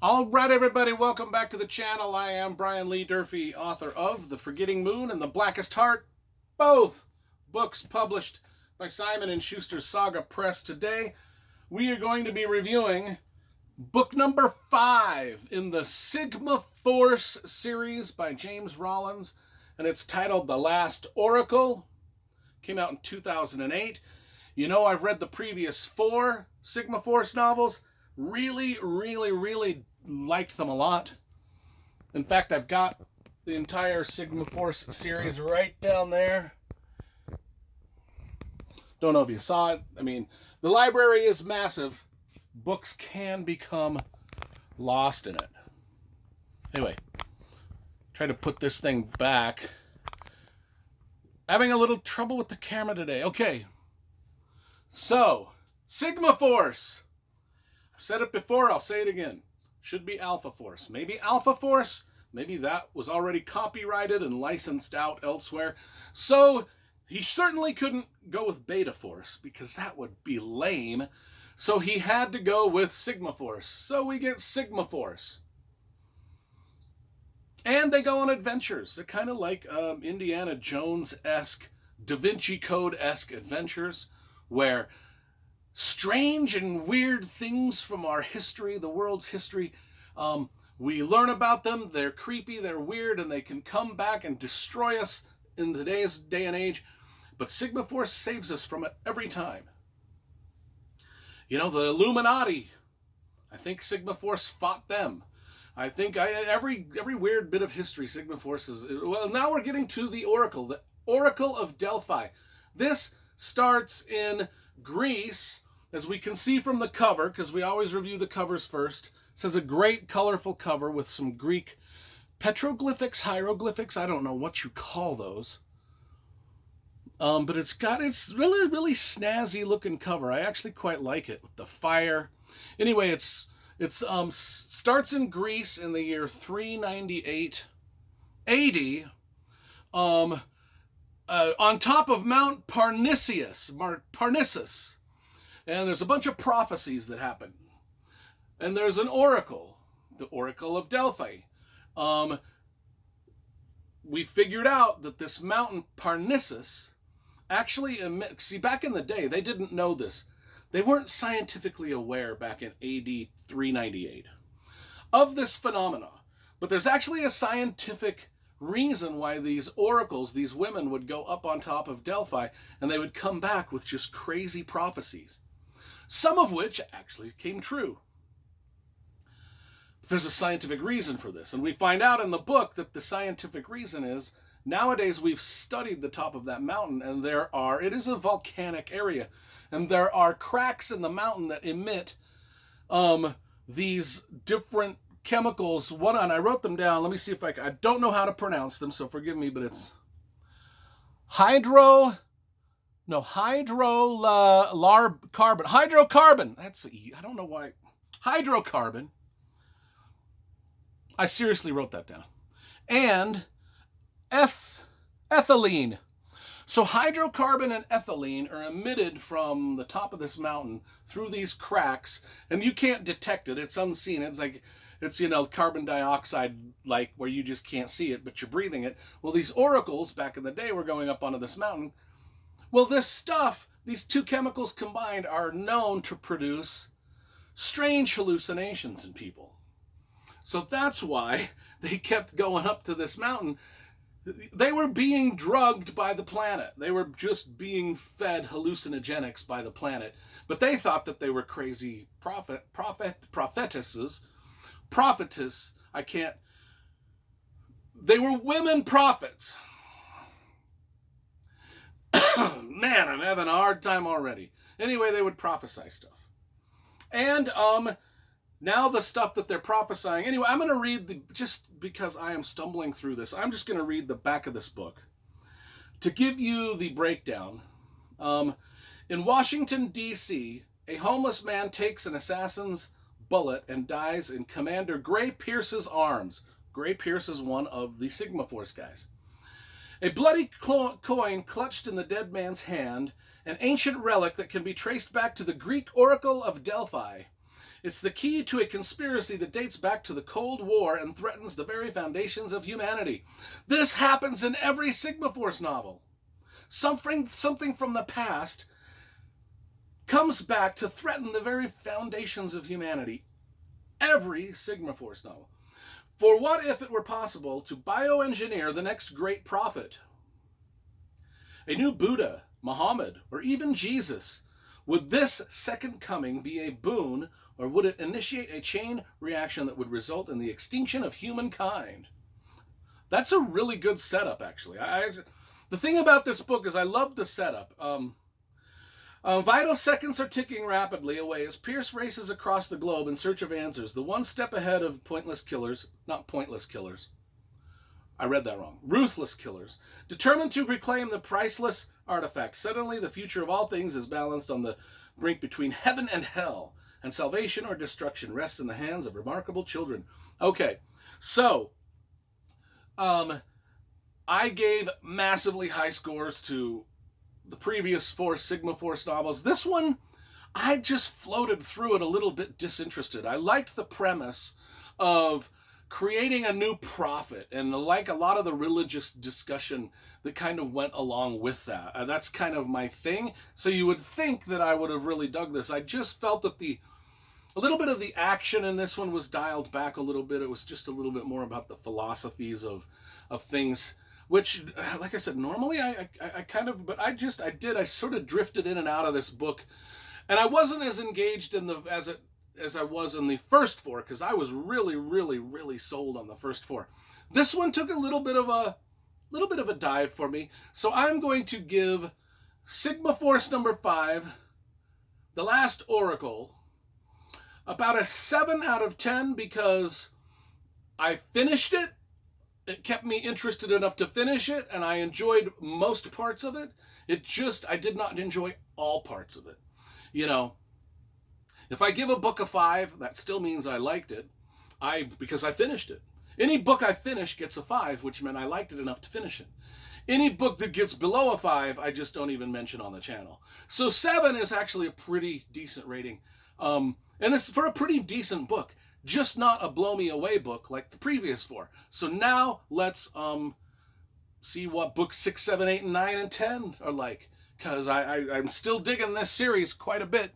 All right, everybody, welcome back to the channel. I am Brian Lee Durfee, author of The Forgetting Moon and The Blackest Heart, both books published by Simon & Schuster's Saga Press. Today, we are going to be reviewing book number 5 in the Sigma Force series by James Rollins, and it's titled The Last Oracle. Came out in 2008. You know, I've read the previous 4 Sigma Force novels. Really liked them a lot. In fact, I've got the entire Sigma Force series right down there. Don't know if you saw it. I mean, the library is massive. Books can become lost in it. Anyway, try to put this thing back. Having a little trouble with the camera today. Okay. So, Sigma Force. I've said it before, I'll say it again. Should be Alpha Force. Maybe Alpha Force, maybe that was already copyrighted and licensed out elsewhere. So he certainly couldn't go with Beta Force because that would be lame. So he had to go with Sigma Force. So we get Sigma Force. And they go on adventures. They're kind of like Indiana Jones-esque, Da Vinci Code-esque adventures where strange and weird things from our history, the world's history, we learn about them. They're creepy, they're weird, and they can come back and destroy us in today's day and age. But Sigma Force saves us from it every time. You know, the Illuminati, I think Sigma Force fought them. I think every weird bit of history, Sigma Force is... Well, now we're getting to the Oracle of Delphi. This starts in Greece. As we can see from the cover, because we always review the covers first, it says a great colorful cover with some Greek petroglyphics, hieroglyphics, I don't know what you call those. But it's really snazzy looking cover. I actually quite like it with the fire. Anyway, it starts in Greece in the year 398 AD. On top of Mount Parnassus. And there's a bunch of prophecies that happen. And there's an oracle, the Oracle of Delphi. We figured out that this mountain Parnassus actually emits... See, back in the day, they didn't know this. They weren't scientifically aware back in AD 398 of this phenomena. But there's actually a scientific reason why these oracles, these women, would go up on top of Delphi and they would come back with just crazy prophecies. Some of which actually came true. But there's a scientific reason for this. And we find out in the book that the scientific reason is, nowadays we've studied the top of that mountain and it is a volcanic area. And there are cracks in the mountain that emit these different chemicals. I wrote them down. Let me see if I don't know how to pronounce them, so forgive me, but it's hydrocarbon. Hydrocarbon. I don't know why. Hydrocarbon. I seriously wrote that down. And ethylene. So hydrocarbon and ethylene are emitted from the top of this mountain through these cracks, and you can't detect it. It's unseen. It's carbon dioxide, like where you just can't see it, but you're breathing it. Well, these oracles back in the day were going up onto this mountain. Well, this stuff, these two chemicals combined, are known to produce strange hallucinations in people. So that's why they kept going up to this mountain. They were being drugged by the planet. They were just being fed hallucinogenics by the planet. But they thought that they were crazy prophetesses. They were women prophets. Man, I'm having a hard time already. Anyway, they would prophesy stuff. And now the stuff that they're prophesying... Anyway, I'm going to read just because I am stumbling through this, I'm just going to read the back of this book to give you the breakdown. In Washington, D.C., a homeless man takes an assassin's bullet and dies in Commander Gray Pierce's arms. Gray Pierce is one of the Sigma Force guys. A bloody coin clutched in the dead man's hand, an ancient relic that can be traced back to the Greek Oracle of Delphi. It's the key to a conspiracy that dates back to the Cold War and threatens the very foundations of humanity. This happens in every Sigma Force novel. Something from the past comes back to threaten the very foundations of humanity. Every Sigma Force novel. For what if it were possible to bioengineer the next great prophet? A new Buddha, Muhammad, or even Jesus? Would this second coming be a boon, or would it initiate a chain reaction that would result in the extinction of humankind? That's a really good setup, actually. The thing about this book is I love the setup. Vital seconds are ticking rapidly away as Pierce races across the globe in search of answers, the one step ahead of pointless killers, not pointless killers. I read that wrong. Ruthless killers, determined to reclaim the priceless artifact. Suddenly, the future of all things is balanced on the brink between heaven and hell, and salvation or destruction rests in the hands of remarkable children. Okay, so I gave massively high scores to the previous 4 Sigma Force novels. This one, I just floated through it a little bit disinterested. I liked the premise of creating a new prophet, and like a lot of the religious discussion that kind of went along with that. That's kind of my thing. So you would think that I would have really dug this. I just felt that a little bit of the action in this one was dialed back a little bit. It was just a little bit more about the philosophies of things, which, like I said, normally I kind of, but I sort of drifted in and out of this book, and I wasn't as engaged in as I was in the first 4, because I was really, really, really sold on the first 4. This one took a little bit of a dive for me, so I'm going to give Sigma Force number 5, The Last Oracle, about a 7 out of 10, because I finished it. It kept me interested enough to finish it, and I enjoyed most parts of it. I did not enjoy all parts of it. You know, if I give a book a 5, that still means I liked it, because I finished it. Any book I finish gets a 5, which meant I liked it enough to finish it. Any book that gets below a 5, I just don't even mention on the channel. So 7 is actually a pretty decent rating. And it's for a pretty decent book. Just not a blow me away book like the previous 4. So now let's see what books 6, 7, 8, and 9, and 10 are like, because I'm still digging this series quite a bit.